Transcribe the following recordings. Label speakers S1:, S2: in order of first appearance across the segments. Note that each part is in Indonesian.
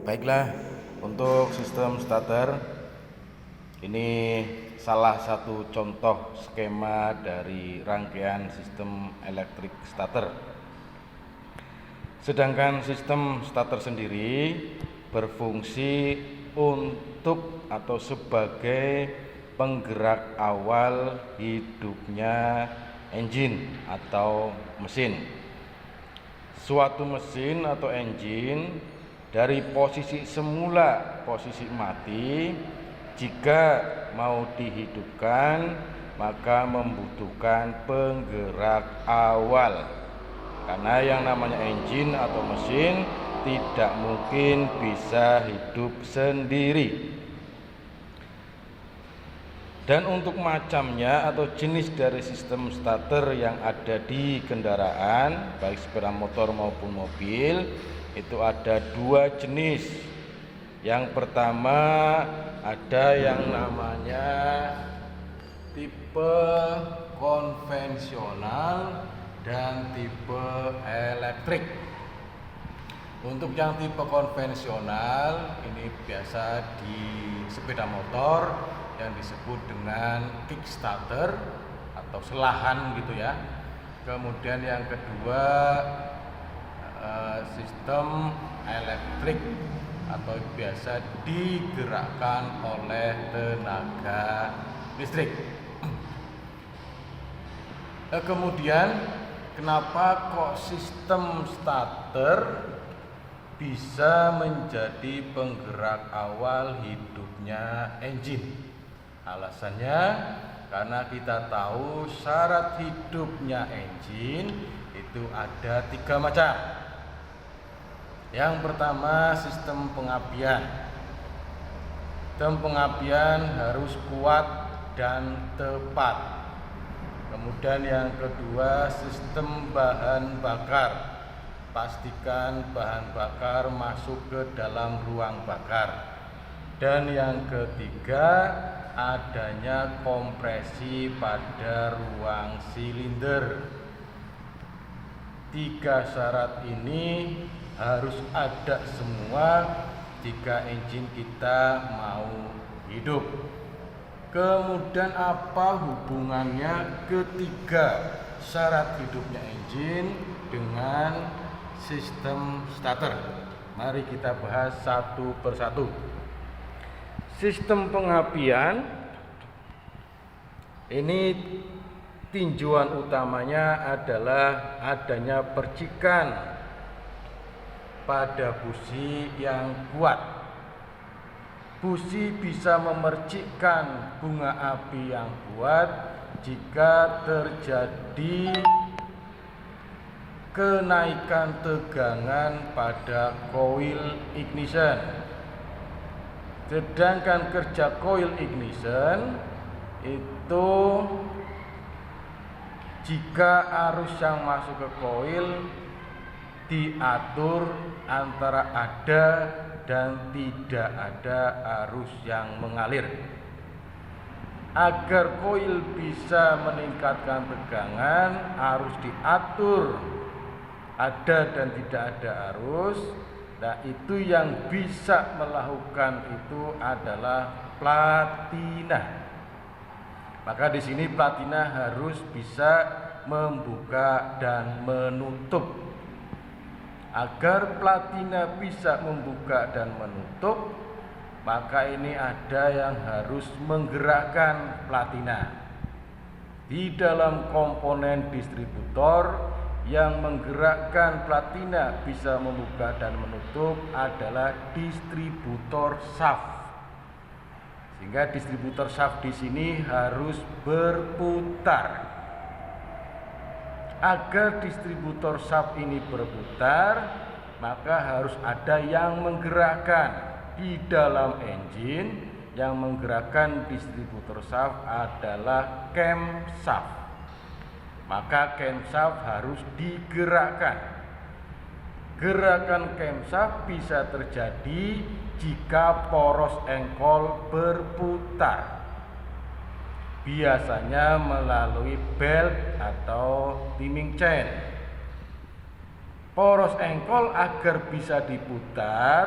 S1: Baiklah, untuk sistem starter ini salah satu contoh skema dari rangkaian sistem elektrik starter. Sedangkan sistem starter sendiri berfungsi untuk atau sebagai penggerak awal hidupnya engine atau mesin. Suatu mesin atau engine dari posisi semula, posisi mati, jika mau dihidupkan maka membutuhkan penggerak awal. Karena yang namanya engine atau mesin tidak mungkin bisa hidup sendiri. Dan untuk macamnya atau jenis dari sistem starter yang ada di kendaraan, baik sepeda motor maupun mobil, itu ada dua jenis. Yang pertama ada yang namanya tipe konvensional dan tipe elektrik. Untuk yang tipe konvensional ini biasa di sepeda motor yang disebut dengan kickstarter atau selahan gitu ya. Kemudian yang kedua sistem elektrik atau biasa digerakkan oleh tenaga listrik. Kemudian kenapa kok sistem starter bisa menjadi penggerak awal hidupnya engine? Alasannya karena kita tahu syarat hidupnya engine itu ada 3 macam. Yang pertama sistem pengapian. Sistem pengapian harus kuat dan tepat. Kemudian yang kedua sistem bahan bakar. Pastikan bahan bakar masuk ke dalam ruang bakar. Dan yang ketiga adanya kompresi pada ruang silinder. 3 syarat ini harus ada semua jika engine kita mau hidup. Kemudian apa hubungannya ketiga syarat hidupnya engine dengan sistem starter? Mari kita bahas satu persatu. Sistem pengapian ini tinjauan utamanya adalah adanya percikan pada busi yang kuat. Busi bisa memercikkan bunga api yang kuat jika terjadi kenaikan tegangan pada koil ignition. Sedangkan kerja coil ignition itu jika arus yang masuk ke coil diatur antara ada dan tidak ada arus yang mengalir. Agar coil bisa meningkatkan tegangan, arus diatur ada dan tidak ada arus. Nah, itu yang bisa melakukan itu adalah platina. Maka di sini platina harus bisa membuka dan menutup. Agar platina bisa membuka dan menutup, maka ini ada yang harus menggerakkan platina. Di dalam komponen distributor yang menggerakkan platina bisa membuka dan menutup adalah distributor shaft. Sehingga distributor shaft di sini harus berputar. Agar distributor shaft ini berputar, maka harus ada yang menggerakkan. Di dalam engine yang menggerakkan distributor shaft adalah camshaft. Maka camshaft harus digerakkan. Gerakan camshaft bisa terjadi jika poros engkol berputar. Biasanya melalui belt atau timing chain. Poros engkol agar bisa diputar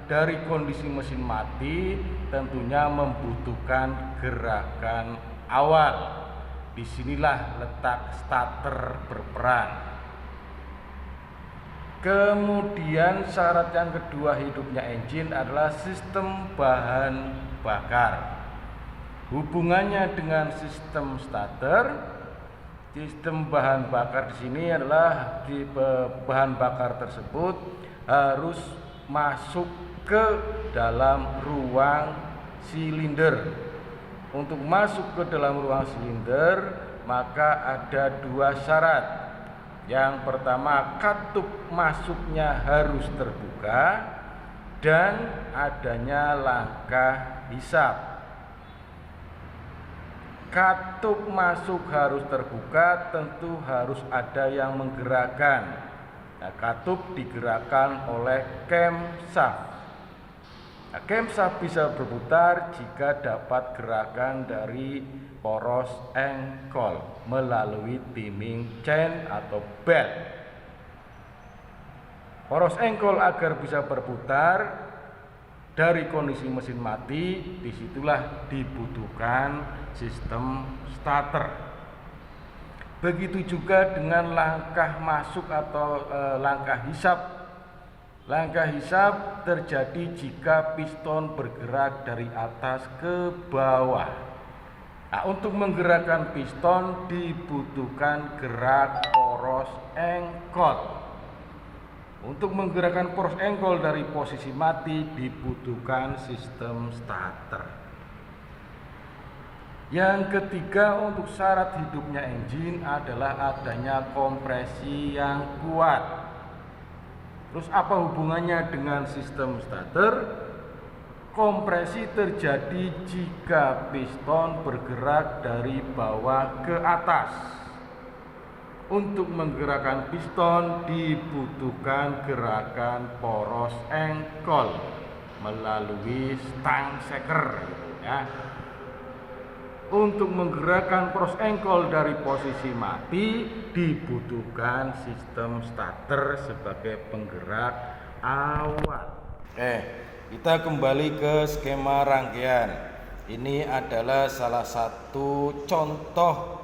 S1: dari kondisi mesin mati tentunya membutuhkan gerakan awal. Disinilah letak starter berperan. Kemudian syarat yang kedua hidupnya engine adalah sistem bahan bakar. Hubungannya dengan sistem starter, sistem bahan bakar di sini adalah bahan bakar tersebut harus masuk ke dalam ruang silinder. Untuk masuk ke dalam ruang silinder maka ada dua syarat. Yang pertama, katup masuknya harus terbuka dan adanya langkah hisap. Katup masuk harus terbuka, tentu harus ada yang menggerakkan. Nah, katup digerakkan oleh camshaft. Nah, camshaft bisa berputar jika dapat gerakan dari poros engkol melalui timing chain atau belt. Poros engkol agar bisa berputar dari kondisi mesin mati, disitulah dibutuhkan sistem starter. Begitu juga dengan langkah masuk atau langkah hisap. Langkah hisap terjadi jika piston bergerak dari atas ke bawah. Nah, untuk menggerakkan piston dibutuhkan gerak poros engkol. Untuk menggerakkan poros engkol dari posisi mati dibutuhkan sistem starter. Yang ketiga, untuk syarat hidupnya engine adalah adanya kompresi yang kuat. Terus apa hubungannya dengan sistem starter? Kompresi terjadi jika piston bergerak dari bawah ke atas. Untuk menggerakkan piston dibutuhkan gerakan poros engkol melalui stang shaker, ya. Untuk menggerakkan poros engkol dari posisi mati dibutuhkan sistem starter sebagai penggerak awal. Kita kembali ke skema rangkaian. Ini adalah salah satu contoh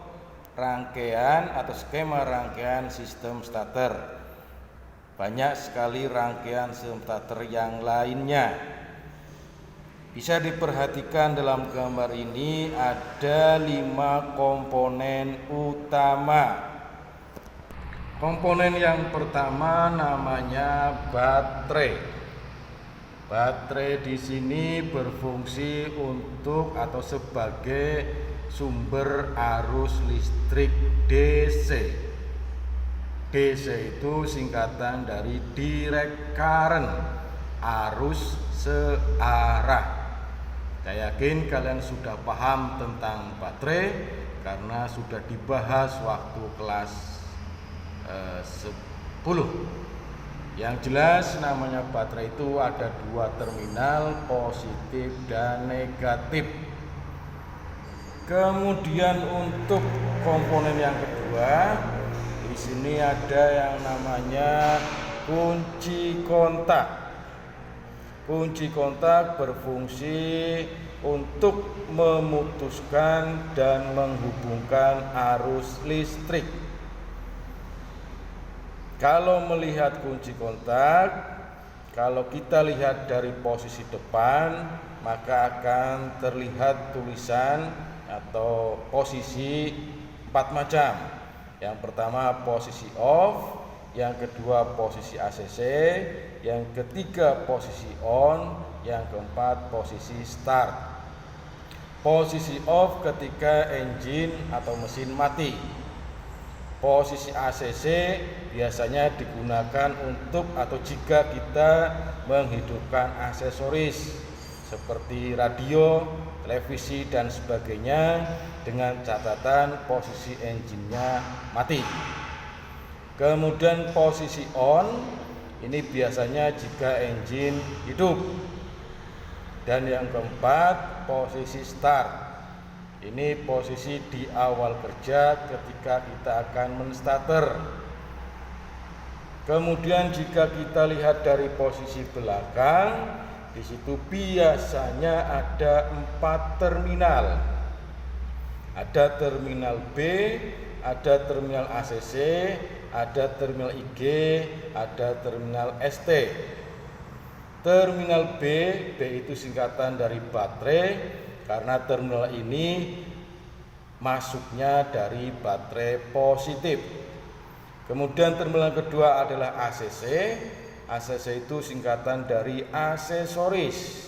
S1: rangkaian atau skema rangkaian sistem starter. Banyak sekali rangkaian sistem starter yang lainnya. Bisa diperhatikan dalam gambar ini ada 5 komponen utama. Komponen yang pertama namanya baterai. Baterai di sini berfungsi untuk atau sebagai sumber arus listrik DC. DC itu singkatan dari direct current, arus searah. Saya yakin kalian sudah paham tentang baterai karena sudah dibahas waktu kelas 10. Yang jelas namanya baterai itu ada 2 terminal, positif dan negatif. Kemudian untuk komponen yang kedua, di sini ada yang namanya kunci kontak. Kunci kontak berfungsi untuk memutuskan dan menghubungkan arus listrik. Kalau melihat kunci kontak, kalau kita lihat dari posisi depan, maka akan terlihat tulisan atau posisi 4 macam. Yang pertama posisi off, yang kedua posisi ACC, yang ketiga posisi on, yang keempat posisi start. Posisi off ketika engine atau mesin mati. Posisi ACC biasanya digunakan untuk atau jika kita menghidupkan aksesoris seperti radio, televisi dan sebagainya dengan catatan posisi engine-nya mati. Kemudian posisi on ini biasanya jika engine hidup. Dan yang keempat posisi start. Ini posisi di awal kerja ketika kita akan menstarter. Kemudian jika kita lihat dari posisi belakang, di situ biasanya ada 4 terminal. Ada terminal B, ada terminal ACC, ada terminal IG, ada terminal ST. Terminal B itu singkatan dari baterai, karena terminal ini masuknya dari baterai positif. Kemudian terminal kedua adalah ACC. ACC itu singkatan dari aksesoris.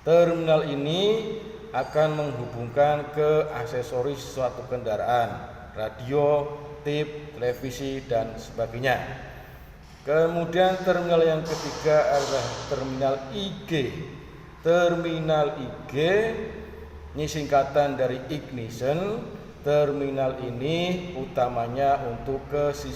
S1: Terminal ini akan menghubungkan ke aksesoris suatu kendaraan, radio, tip, televisi, dan sebagainya. Kemudian terminal yang ketiga adalah terminal IG. Terminal IG ini singkatan dari ignition. Terminal ini utamanya untuk ke sistem